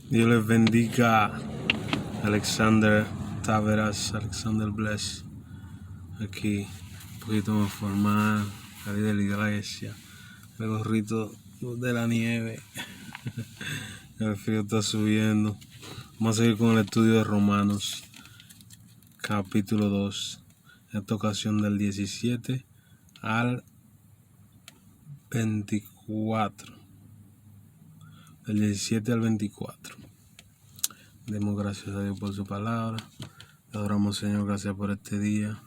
Dios les bendiga. Alexander Taveras, Alexander Bless. Aquí, un poquito más formal, salí de la iglesia, el gorrito de la nieve. El frío está subiendo. Vamos a seguir con el estudio de Romanos, capítulo 2. En esta ocasión del 17 al 24. Del 17 al 24. Demos gracias a Dios por su palabra. Te adoramos, Señor, gracias por este día,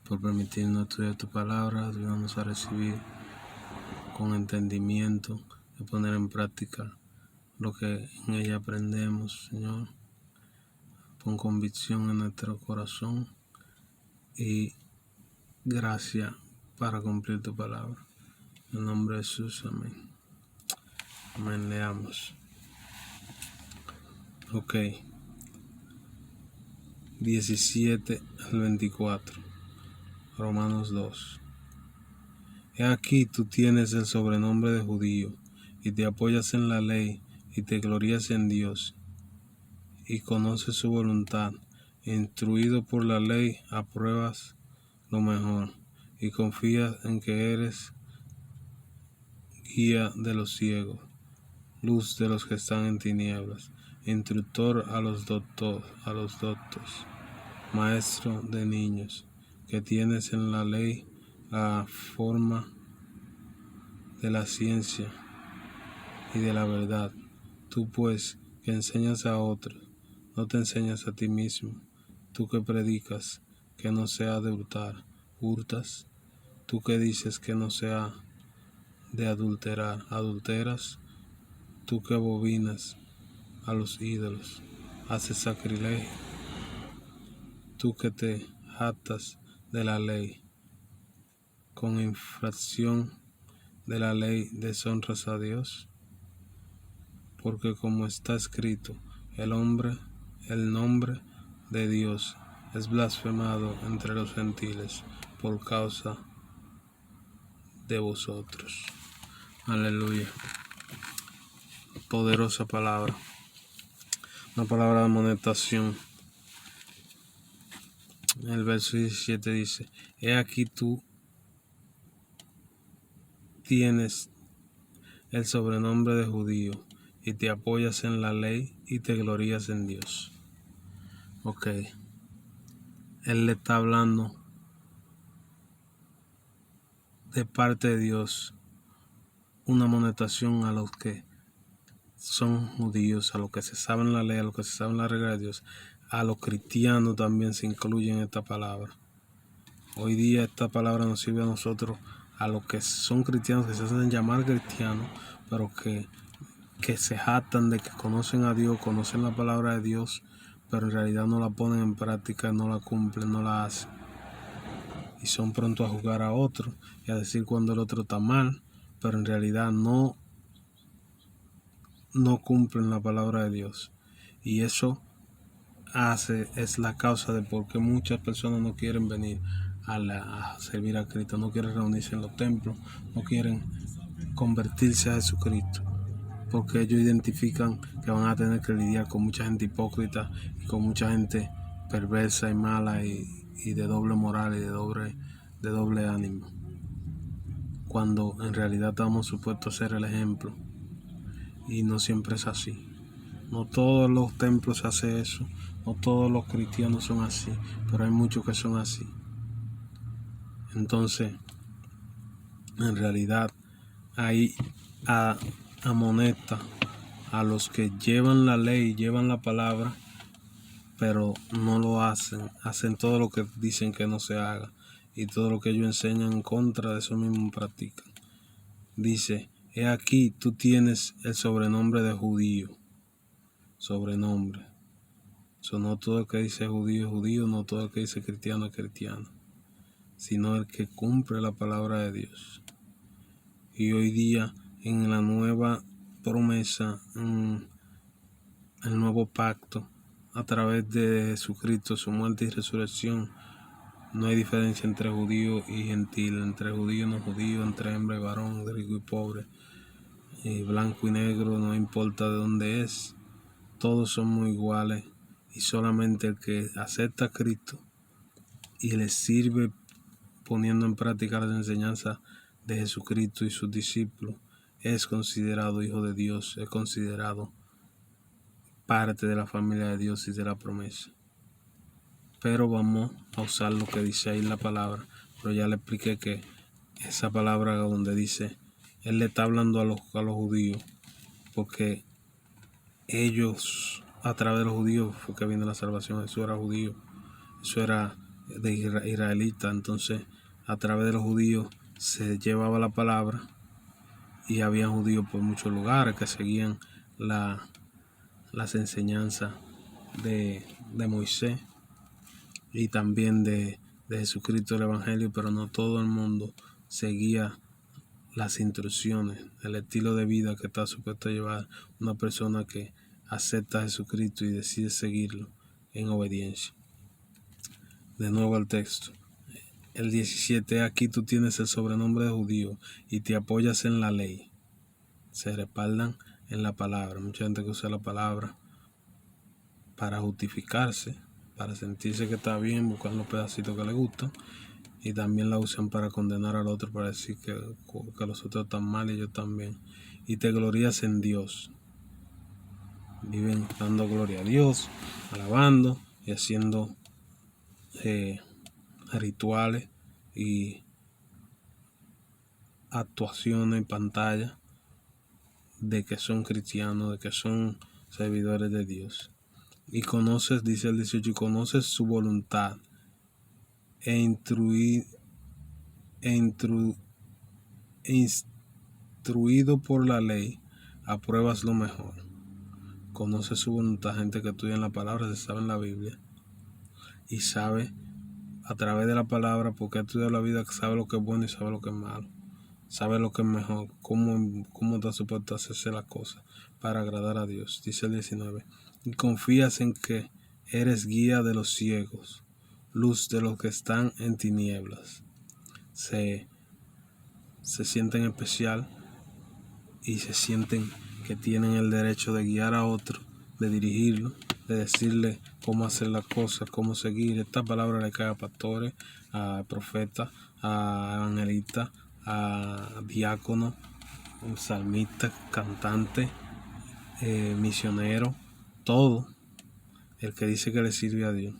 por permitirnos estudiar tu palabra. Ayúdanos a recibir con entendimiento y poner en práctica lo que en ella aprendemos, Señor. Pon convicción en nuestro corazón y gracia para cumplir tu palabra. En el nombre de Jesús, amén. Amén, leamos. Ok. 17 al 24. Romanos 2. He aquí tú tienes el sobrenombre de judío, y te apoyas en la ley, y te glorías en Dios, y conoces su voluntad. Instruido por la ley, apruebas lo mejor, y confías en que eres guía de los ciegos, luz de los que están en tinieblas, instructor a los doctos, maestro de niños, que tienes en la ley la forma de la ciencia y de la verdad. Tú pues, que enseñas a otros, no te enseñas a ti mismo. Tú que predicas que no se ha de hurtar, hurtas. Tú que dices que no se ha de adulterar, adulteras. Tú que abominas a los ídolos, haces sacrilegio. Tú que te jactas de la ley, con infracción de la ley deshonras a Dios. Porque como está escrito, el nombre de Dios es blasfemado entre los gentiles por causa de vosotros. Aleluya. Poderosa palabra. Una palabra de amonestación. El verso 17 dice: He aquí tú tienes el sobrenombre de judío, y te apoyas en la ley y te glorías en Dios. Ok. Él le está hablando de parte de Dios, una amonestación a los que son judíos, a los que se saben la ley, a los que se saben la regla de Dios. A los cristianos también se incluye en esta palabra. Hoy día esta palabra nos sirve a nosotros, a los que son cristianos, que se hacen llamar cristianos, pero que se jactan de que conocen a Dios, conocen la palabra de Dios, pero en realidad no la ponen en práctica, no la cumplen, no la hacen. Y son prontos a juzgar a otro y a decir cuando el otro está mal, pero en realidad no cumplen la palabra de Dios. Y eso es la causa de por qué muchas personas no quieren venir a servir a Cristo, no quieren reunirse en los templos, no quieren convertirse a Jesucristo, porque ellos identifican que van a tener que lidiar con mucha gente hipócrita y con mucha gente perversa y mala y de doble moral y de doble ánimo, cuando en realidad estamos supuestos a ser el ejemplo, y no siempre es así. No todos los templos se hace eso, no todos los cristianos son así, pero hay muchos que son así. Entonces, en realidad, ahí amonesta a los que llevan la ley, llevan la palabra, pero no lo hacen. Hacen todo lo que dicen que no se haga, y todo lo que ellos enseñan en contra de eso mismo practican. Dice: he aquí tú tienes el sobrenombre de judío. Sobrenombre. No todo el que dice judío es judío, no todo el que dice cristiano es cristiano, sino el que cumple la palabra de Dios. Y hoy día, en la nueva promesa, en el nuevo pacto, a través de Jesucristo, su muerte y resurrección, no hay diferencia entre judío y gentil, entre judío y no judío, entre hembra y varón, rico y pobre, blanco y negro, no importa de dónde es. todos somos iguales y solamente el que acepta a Cristo y le sirve poniendo en práctica las enseñanzas de Jesucristo y sus discípulos es considerado hijo de Dios, es considerado parte de la familia de Dios y de la promesa. Pero vamos a usar lo que dice ahí la palabra, pero ya le expliqué que esa palabra donde dice, él le está hablando a los judíos, porque ellos, a través de los judíos fue que viene la salvación. Eso era judío, eso era de israelita. Entonces a través de los judíos se llevaba la palabra y había judíos por muchos lugares que seguían las enseñanzas de Moisés y también de Jesucristo el Evangelio, pero no todo el mundo seguía las instrucciones, el estilo de vida que está supuesto a llevar una persona que acepta a Jesucristo y decide seguirlo en obediencia. De nuevo al texto. El 17, aquí tú tienes el sobrenombre de judío y te apoyas en la ley. Se respaldan en la palabra. Mucha gente que usa la palabra para justificarse, para sentirse que está bien, buscar los pedacitos que le gustan, y también la usan para condenar al otro, para decir que los otros están mal y yo también. Y te glorías en Dios. Viven dando gloria a Dios, alabando y haciendo rituales y actuaciones en pantalla de que son cristianos, de que son servidores de Dios. Y conoces, dice el 18, y conoces su voluntad instruido por la ley, apruebas lo mejor. Conoce su voluntad, gente que estudia en la palabra, se sabe en la Biblia y sabe a través de la palabra, porque ha estudiado la vida, sabe lo que es bueno y sabe lo que es malo, sabe lo que es mejor, cómo está supuesto a hacerse las cosas para agradar a Dios. Dice el 19, y confías en que eres guía de los ciegos, luz de los que están en tinieblas. Se sienten especial y se sienten que tienen el derecho de guiar a otro, de dirigirlo, de decirle cómo hacer las cosas, cómo seguir. Esta palabra le cae a pastores, a profetas, a evangelistas, a diáconos, salmistas, cantantes, misioneros, todo el que dice que le sirve a Dios.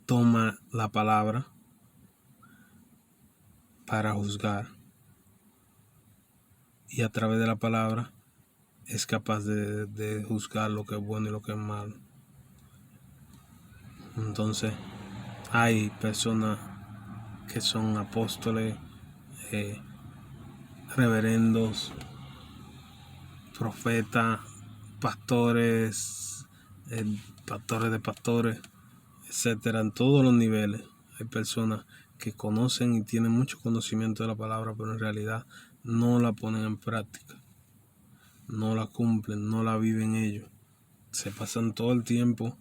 Toma la palabra para juzgar y a través de la palabra es capaz de juzgar lo que es bueno y lo que es malo. Entonces hay personas que son apóstoles, reverendos, profetas, pastores, pastores de pastores, etcétera, en todos los niveles. Hay personas que conocen y tienen mucho conocimiento de la palabra, pero en realidad no la ponen en práctica, no la cumplen, no la viven ellos. Se pasan todo el tiempo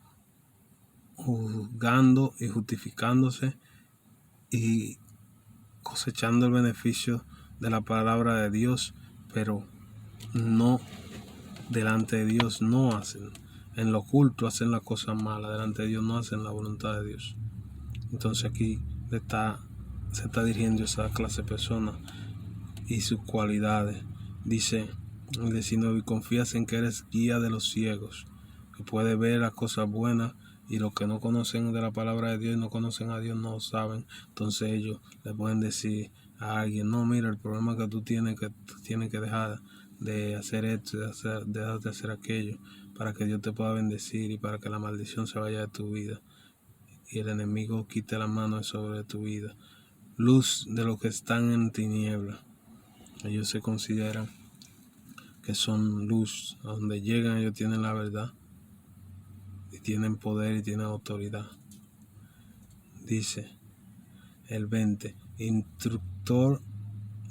juzgando y justificándose y cosechando el beneficio de la palabra de Dios, pero no delante de Dios no hacen. En lo oculto hacen las cosas malas, delante de Dios no hacen la voluntad de Dios. Entonces aquí se está dirigiendo esa clase de personas y sus cualidades. Dice el 19, y confías en que eres guía de los ciegos, que puede ver las cosas buenas, y los que no conocen de la palabra de Dios y no conocen a Dios no lo saben. Entonces ellos le pueden decir a alguien, no, mira, el problema que tú tienes, que tú tienes que dejar de hacer esto, de hacer aquello, para que Dios te pueda bendecir y para que la maldición se vaya de tu vida y el enemigo quite la mano sobre tu vida. Luz de los que están en tinieblas. Ellos se consideran que son luz. A donde llegan ellos tienen la verdad y tienen poder y tienen autoridad. Dice el 20, instructor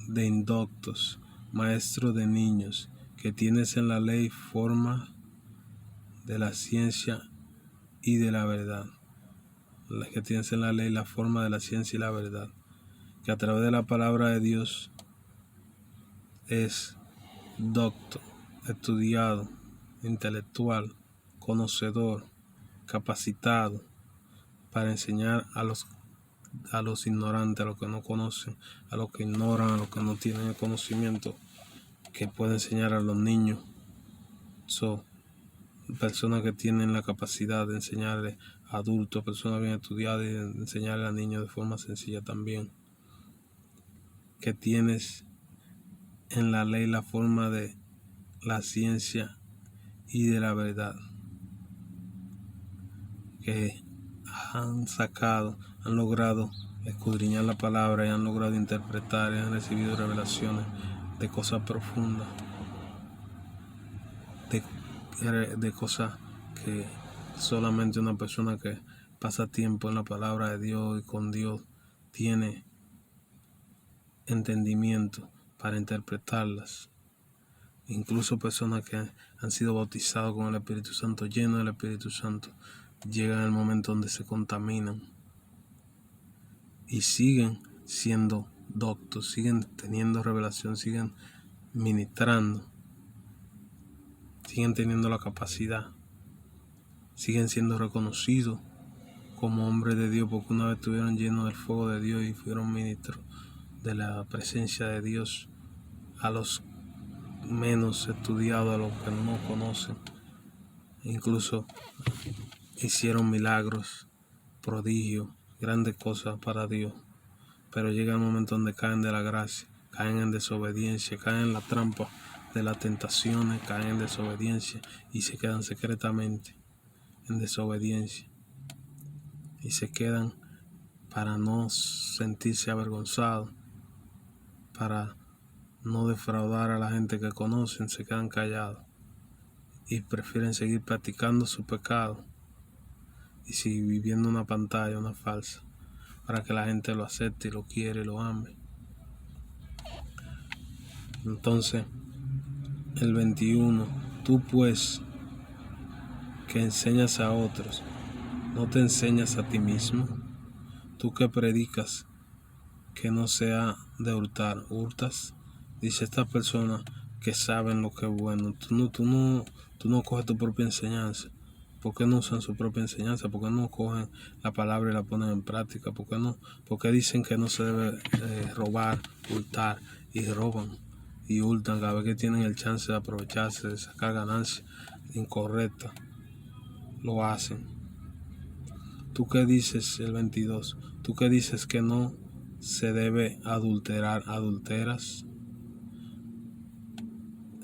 de indoctos, maestro de niños, que tienes en la ley forma de la ciencia y de la verdad. La que tienes en la ley la forma de la ciencia y la verdad, que a través de la palabra de Dios es docto, estudiado, intelectual, conocedor, capacitado para enseñar a los ignorantes, a los que no conocen, a los que ignoran, a los que no tienen el conocimiento, que puede enseñar a los niños. Personas que tienen la capacidad de enseñarle a adultos, personas bien estudiadas, y de enseñarle a niños de forma sencilla también. Que tienes en la ley la forma de la ciencia y de la verdad, que han logrado escudriñar la palabra y han logrado interpretar y han recibido revelaciones de cosas profundas, de cosas que solamente una persona que pasa tiempo en la palabra de Dios y con Dios tiene entendimiento para interpretarlas. Incluso personas que han sido bautizados con el Espíritu Santo, llenos del Espíritu Santo, llegan al momento donde se contaminan y siguen siendo doctos, siguen teniendo revelación, siguen ministrando, siguen teniendo la capacidad, siguen siendo reconocidos como hombres de Dios, porque una vez estuvieron llenos del fuego de Dios y fueron ministros de la presencia de Dios a los menos estudiados, a los que no conocen. Incluso hicieron milagros, prodigios, grandes cosas para Dios. Pero llega el momento donde caen de la gracia, caen en desobediencia, caen en la trampa de las tentaciones, caen en desobediencia y se quedan secretamente en desobediencia. Y se quedan para no sentirse avergonzados, para no defraudar a la gente que conocen, se quedan callados y prefieren seguir practicando su pecado y seguir viviendo una pantalla, una falsa, para que la gente lo acepte y lo quiera y lo ame. Entonces, el 21, tú pues que enseñas a otros, ¿no te enseñas a ti mismo? Tú que predicas que no sea de hurtar, hurtas. Dice estas personas que saben lo que es bueno. Tú no coges tu propia enseñanza. ¿Por qué no usan su propia enseñanza? ¿Por qué no cogen la palabra y la ponen en práctica? ¿Por qué no? Porque dicen que no se debe robar, hurtar, y roban y hurtan cada vez que tienen el chance de aprovecharse, de sacar ganancias incorrectas. Lo hacen. ¿Tú qué dices, el 22? ¿Tú qué dices que no se debe adulterar, adulteras?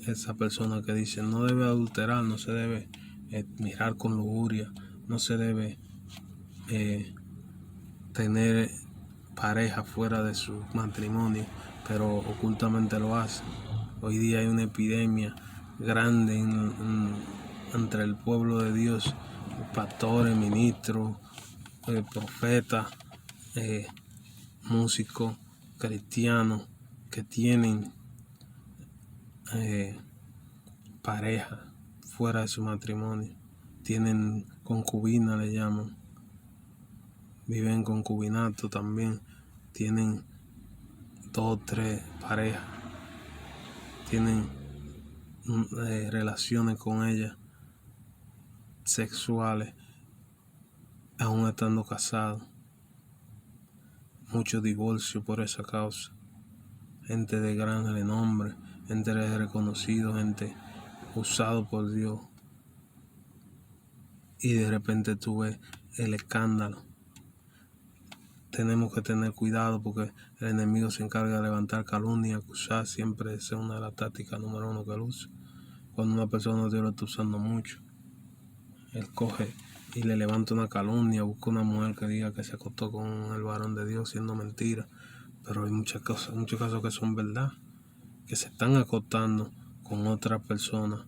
Esa persona que dice no debe adulterar, no se debe mirar con lujuria, no se debe tener pareja fuera de su matrimonio, pero ocultamente lo hace. Hoy día hay una epidemia grande entre el pueblo de Dios, pastores, ministros, profetas, músicos, cristianos que tienen pareja fuera de su matrimonio, tienen concubina, le llaman, viven en concubinato también, tienen 2 o 3 parejas, tienen relaciones con ellas sexuales aún estando casados. Muchos divorcios por esa causa. Gente de gran renombre, gente reconocido, gente usado por Dios. Y de repente tú ves el escándalo. Tenemos que tener cuidado porque el enemigo se encarga de levantar calumnia, acusar, siempre es una de las tácticas número 1 que él usa. Cuando una persona Dios lo está usando mucho, él coge y le levanta una calumnia, busca una mujer que diga que se acostó con el varón de Dios siendo mentira. Pero hay muchos casos que son verdad, que se están acostando con otra persona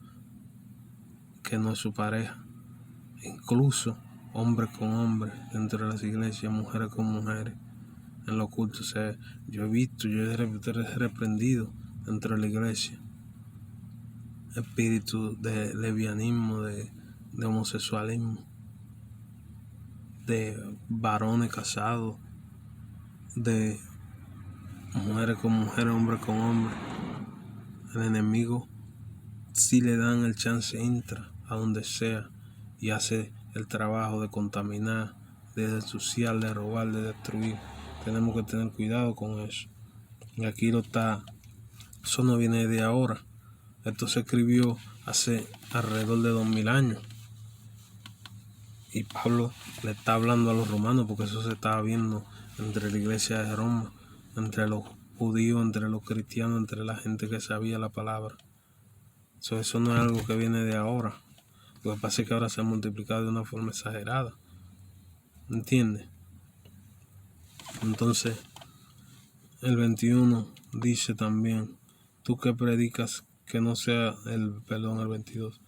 que no es su pareja. Incluso hombres con hombres dentro de las iglesias, mujeres con mujeres. En los cultos, yo he visto, yo he reprendido dentro de la iglesia espíritu de lesbianismo, de homosexualismo, de varones casados, de mujeres con mujeres, hombres con hombres. El enemigo si le dan el chance, entra a donde sea y hace el trabajo de contaminar, de ensuciar, de robar, de destruir. Tenemos que tener cuidado con eso. Y aquí eso no viene de ahora. Esto se escribió hace alrededor de 2000 años. Y Pablo le está hablando a los romanos, porque eso se estaba viendo entre la iglesia de Roma, entre los judíos, entre los cristianos, entre la gente que sabía la palabra. Eso no es algo que viene de ahora. Lo que pasa es que ahora se ha multiplicado de una forma exagerada. ¿Entiendes? Entonces, el 21 dice también, tú que predicas que no sea el 22,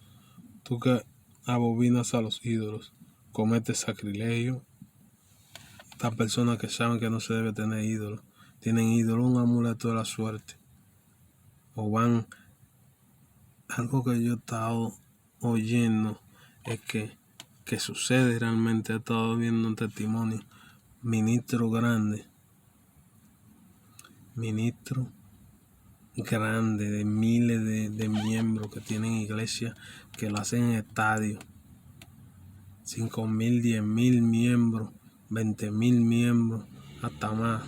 tú que abominas a los ídolos, cometes sacrilegio. Estas personas que saben que no se debe tener ídolos, tienen ídolo, un amuleto de la suerte, o van. Algo que yo he estado oyendo es que sucede realmente. He estado viendo un testimonio, ministro grande de miles de miembros que tienen iglesias, que lo hacen en estadios, 5,000, 10,000 miembros, 20,000 miembros, hasta más.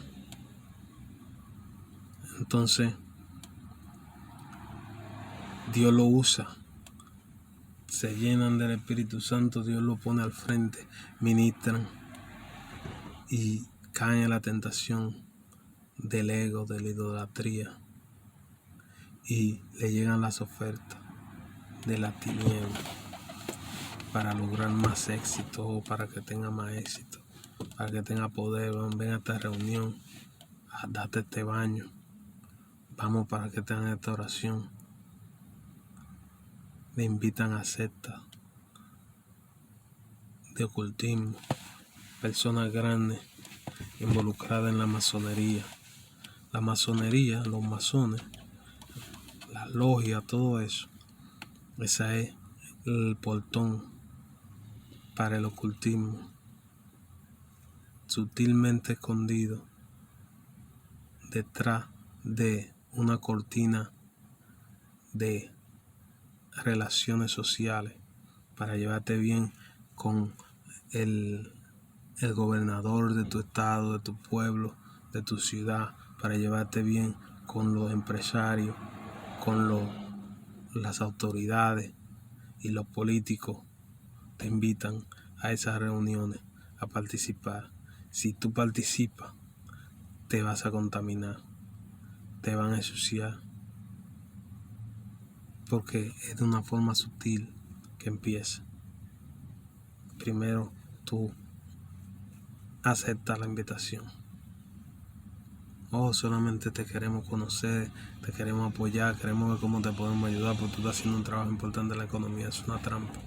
Entonces, Dios lo usa, se llenan del Espíritu Santo, Dios lo pone al frente, ministran y caen en la tentación del ego, de la idolatría, y le llegan las ofertas de la tiniebla para lograr más éxito, o para que tenga más éxito, para que tenga poder. Ven a esta reunión, date este baño, vamos para que tengan esta oración. Le invitan a sectas de ocultismo, personas grandes involucradas en la masonería. La masonería, los masones, la logia, todo eso, ese es el portón para el ocultismo, sutilmente escondido detrás de una cortina de relaciones sociales, para llevarte bien con el gobernador de tu estado, de tu pueblo, de tu ciudad, para llevarte bien con los empresarios, con las autoridades, y los políticos te invitan a esas reuniones a participar. Si tú participas, te vas a contaminar, te van a ensuciar, porque es de una forma sutil que empieza. Primero tú aceptas la invitación. Solamente te queremos conocer, te queremos apoyar, queremos ver cómo te podemos ayudar, porque tú estás haciendo un trabajo importante en la economía. Es una trampa.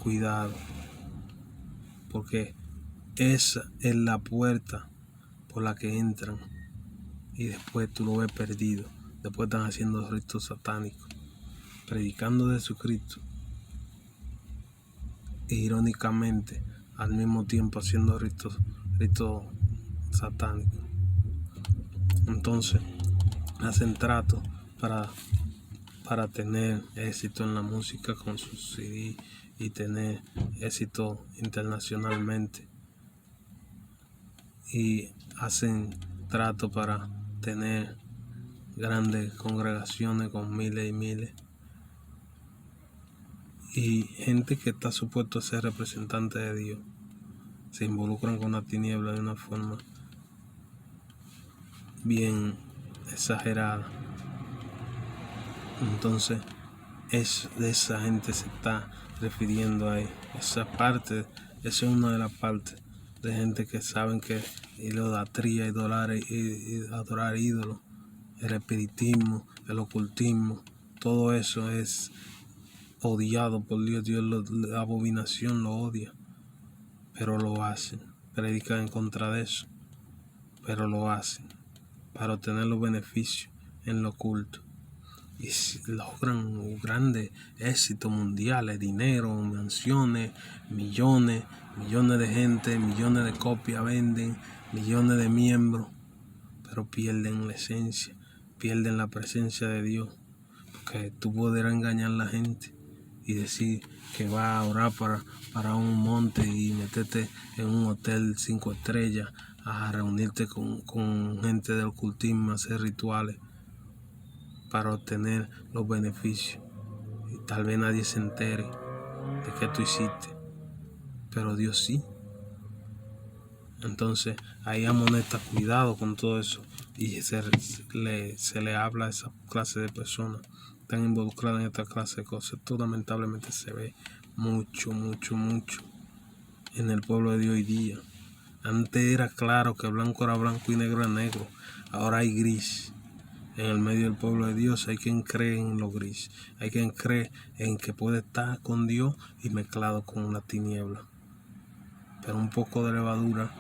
Cuidado, porque esa es la puerta por la que entran, y después tú lo ves perdido. Después están haciendo ritos satánicos, predicando de Jesucristo, e irónicamente al mismo tiempo haciendo ritos satánicos. Entonces hacen tratos para tener éxito en la música con sus CD y tener éxito internacionalmente, y hacen tratos para tener grandes congregaciones con miles y miles, y gente que está supuesto a ser representante de Dios se involucran con la tiniebla de una forma bien exagerada. Entonces, de esa gente se está refiriendo ahí. Esa es una de las partes de gente que saben que idolatría, adorar ídolos, el espiritismo, el ocultismo, todo eso es odiado por Dios. Dios la abominación lo odia, pero lo hacen. Predican en contra de eso, pero lo hacen para obtener los beneficios en lo oculto, y logran grandes éxitos mundiales, dinero, mansiones, millones de gente, millones de copias venden, millones de miembros, pero pierden la esencia, pierden la presencia de Dios, Que tú podrás engañar a la gente y decir que va a orar para un monte y meterte en un hotel 5 estrellas a reunirte con gente del ocultismo, hacer rituales para obtener los beneficios. Y tal vez nadie se entere de que tú hiciste, pero Dios sí. Entonces ahí amonesta, cuidado con todo eso, y se le habla a esa clase de personas están involucradas en esta clase de cosas. Esto lamentablemente se ve mucho en el pueblo de Dios hoy día. Antes era claro que blanco era blanco y negro era negro, ahora hay gris. En el medio del pueblo de Dios hay quien cree en lo gris, hay quien cree en que puede estar con Dios y mezclado con la tiniebla. Pero un poco de levadura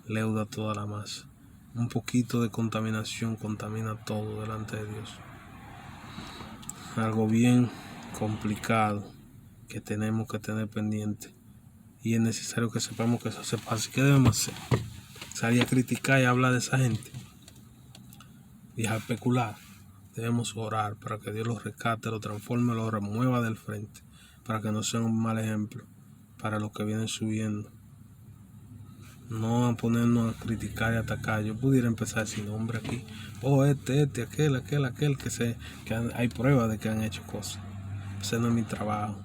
leuda toda la masa. Un poquito de contaminación contamina todo delante de Dios. Algo bien complicado que tenemos que tener pendiente. Y es necesario que sepamos que eso se pasa. ¿Qué debemos hacer? Salir a criticar y hablar de esa gente y a especular. Debemos orar para que Dios los rescate, los transforme, los remueva del frente, para que no sean un mal ejemplo para los que vienen subiendo. No a ponernos a criticar y atacar. Yo pudiera empezar sin nombre aquí. Aquel, que hay pruebas de que han hecho cosas. Ese no es mi trabajo.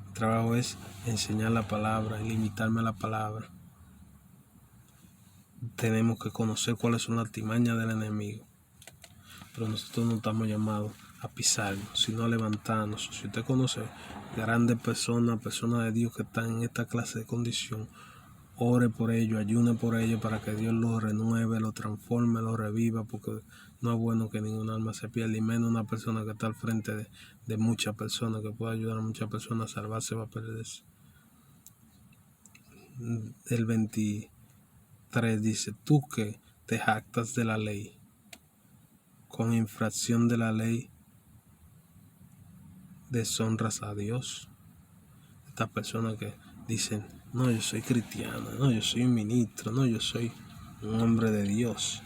Mi trabajo es enseñar la palabra y limitarme a la palabra. Tenemos que conocer cuáles son las artimañas del enemigo. Pero nosotros no estamos llamados a pisarnos, sino a levantarnos. Si usted conoce grandes personas de Dios que están en esta clase de condición, ore por ellos, ayune por ellos para que Dios los renueve, los transforme, los reviva, porque no es bueno que ninguna alma se pierda, y menos una persona que está al frente de muchas personas, que puede ayudar a muchas personas a salvarse, va a perderse. El 23 dice: tú que te jactas de la ley, con infracción de la ley deshonras a Dios. Estas personas que dicen: no, yo soy cristiano, no, yo soy un ministro, no, yo soy un hombre de Dios,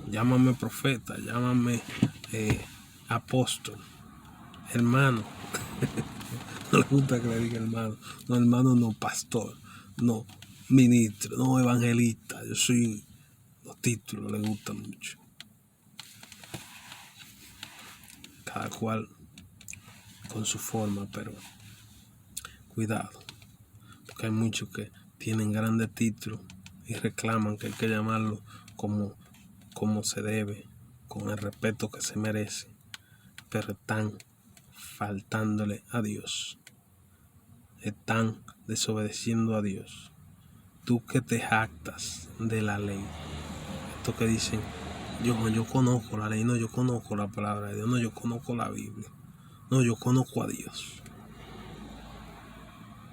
llámame profeta, llámame apóstol, hermano. No le gusta que le diga hermano, no pastor, no ministro, no evangelista. Yo soy, los títulos le gustan mucho. Cada cual con su forma, pero cuidado, porque hay muchos que tienen grandes títulos y reclaman que hay que llamarlo como se debe, con el respeto que se merece, pero están faltándole a Dios, están desobedeciendo a Dios. Tú que te jactas de la ley, estos que dicen: yo conozco la ley, no, yo conozco la palabra de Dios, no, yo conozco la Biblia, no, yo conozco a Dios.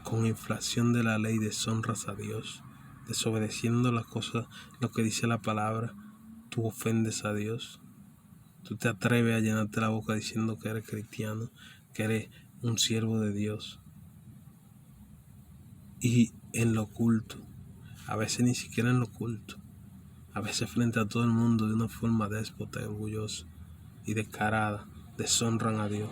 Con infracción de la ley deshonras a Dios, desobedeciendo las cosas, lo que dice la palabra, tú ofendes a Dios. Tú te atreves a llenarte la boca diciendo que eres cristiano, que eres un siervo de Dios. Y en lo oculto, a veces ni siquiera en lo oculto, a veces frente a todo el mundo de una forma déspota y orgullosa y descarada, deshonran a Dios.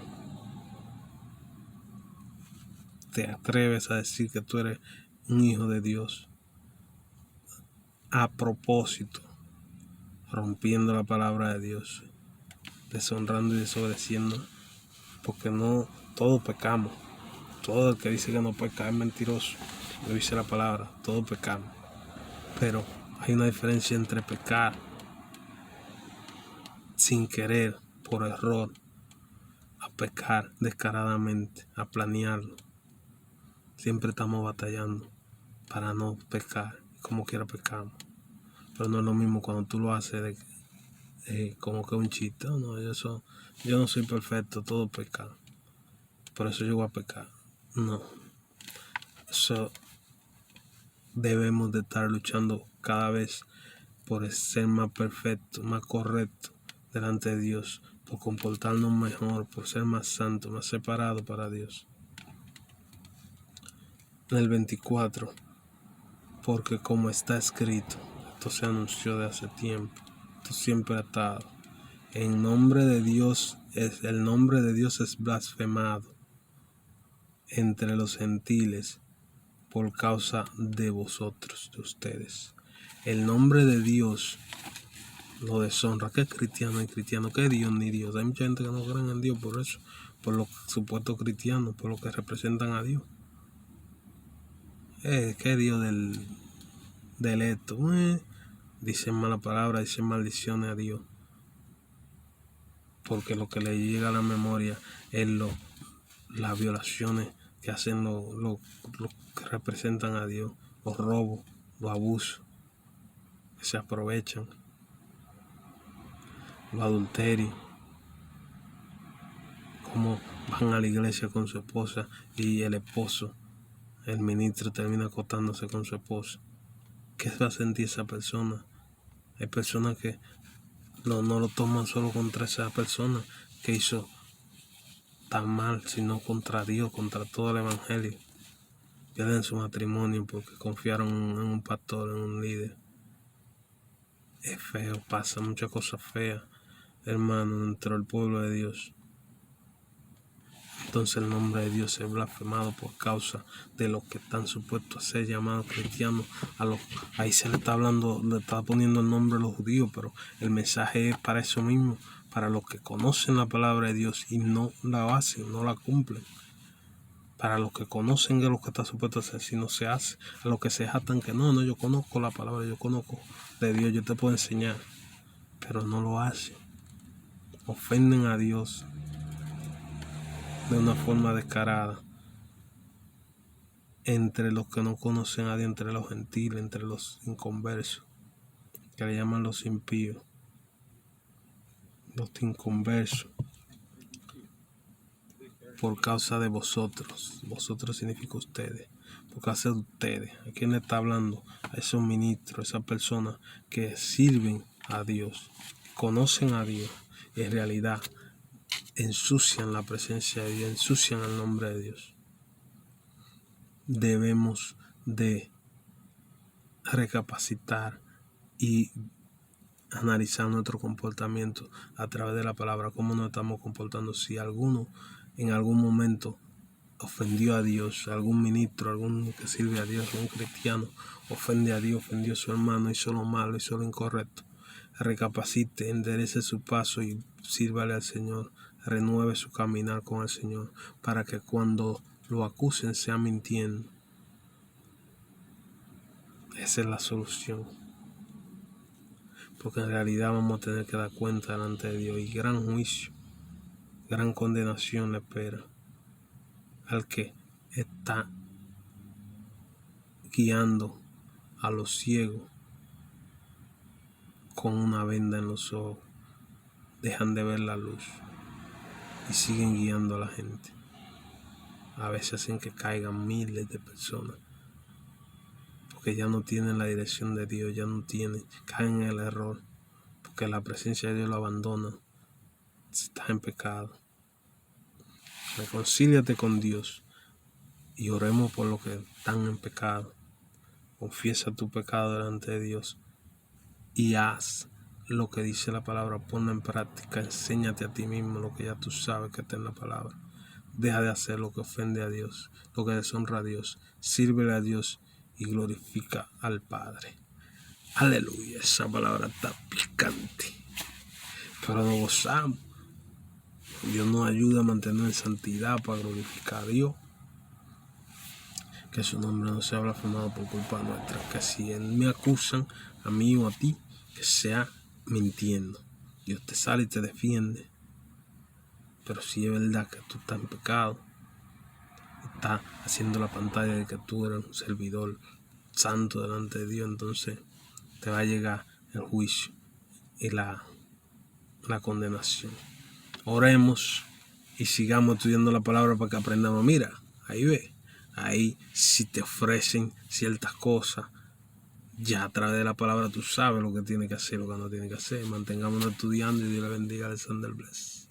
Te atreves a decir que tú eres un hijo de Dios a propósito, rompiendo la palabra de Dios, deshonrando y desobedeciendo, porque no todos pecamos. Todo el que dice que no peca es mentiroso. Lo dice la palabra, todos pecamos. Pero hay una diferencia entre pecar sin querer, por error, a pecar descaradamente, a planearlo. Siempre estamos batallando para no pecar, como quiera pecamos. Pero no es lo mismo cuando tú lo haces como que un chiste. No, yo no soy perfecto, todo pecado, por eso yo voy a pecar. No, eso debemos de estar luchando cada vez por ser más perfecto, más correcto delante de Dios, por comportarnos mejor, por ser más santo, más separado para Dios. En el 24, porque como está escrito, esto se anunció de hace tiempo, esto siempre ha estado, el nombre de Dios es blasfemado entre los gentiles por causa de vosotros, de ustedes. El nombre de Dios lo deshonra. ¿Qué cristiano es cristiano? ¿Qué Dios ni Dios? Hay mucha gente que no cree en Dios por eso, por los supuestos cristianos, por lo que representan a Dios. ¿Qué Dios del esto? Dicen mala palabra, dicen maldiciones a Dios, porque lo que le llega a la memoria es las violaciones que hacen lo que representan a Dios, los robos, los abusos, que se aprovechan, los adulterios, cómo van a la iglesia con su esposa y el esposo, el ministro, termina acostándose con su esposa. ¿Qué va a sentir esa persona? Hay personas que no lo toman solo contra esa persona que hizo tan mal, sino contra Dios, contra todo el evangelio. Pierden su matrimonio porque confiaron en un pastor, en un líder. Es feo, pasa muchas cosas feas, hermano, dentro del pueblo de Dios. Entonces el nombre de Dios es blasfemado por causa de los que están supuestos a ser llamados cristianos. Ahí se le está hablando, le está poniendo el nombre a los judíos, pero el mensaje es para eso mismo, para los que conocen la palabra de Dios y no la hacen, no la cumplen. Para los que conocen que lo que está supuesto a hacer, si no se hace. A los que se jactan que no, yo conozco la palabra, yo conozco de Dios, yo te puedo enseñar, pero no lo hacen. Ofenden a Dios de una forma descarada. Entre los que no conocen a Dios, entre los gentiles, entre los inconversos, que le llaman los impíos, los inconversos, por causa de vosotros. Vosotros significa ustedes, por causa de ustedes. ¿A quién le está hablando? A esos ministros, a esas personas que sirven a Dios, conocen a Dios y en realidad ensucian la presencia de Dios, ensucian el nombre de Dios. Debemos de recapacitar y analizar nuestro comportamiento a través de la palabra, cómo nos estamos comportando. Si alguno en algún momento ofendió a Dios, algún ministro, algún que sirve a Dios, un cristiano, ofende a Dios, ofendió a su hermano, hizo lo malo, hizo lo incorrecto, recapacite, enderece su paso y sírvale al Señor, renueve su caminar con el Señor, para que cuando lo acusen sea mintiendo. Esa es la solución. Porque en realidad vamos a tener que dar cuenta delante de Dios y gran juicio, gran condenación le espera al que está guiando a los ciegos con una venda en los ojos. Dejan de ver la luz y siguen guiando a la gente. A veces hacen que caigan miles de personas porque ya no tienen la dirección de Dios, ya no tienen, caen en el error porque la presencia de Dios lo abandona. Si estás en pecado, reconcíliate con Dios y oremos por los que están en pecado. Confiesa tu pecado delante de Dios y haz lo que dice la palabra, ponlo en práctica, enséñate a ti mismo lo que ya tú sabes que está en la palabra. Deja de hacer lo que ofende a Dios, lo que deshonra a Dios, sírvele a Dios y glorifica al Padre. Aleluya, esa palabra está picante, pero nos gozamos. Dios nos ayuda a mantener en santidad para glorificar a Dios. Que su nombre no sea blasfemado por culpa nuestra. Que si Él me acusan, a mí o a ti, que sea mintiendo. Dios te sale y te defiende. Pero si es verdad que tú estás en pecado, estás haciendo la pantalla de que tú eres un servidor santo delante de Dios, entonces te va a llegar el juicio y la condenación. Oremos y sigamos estudiando la palabra para que aprendamos. Mira, ahí ve, ahí si te ofrecen ciertas cosas, ya a través de la palabra tú sabes lo que tienes que hacer, lo que no tienes que hacer. Mantengámonos estudiando y Dios le bendiga. Alexander Bless.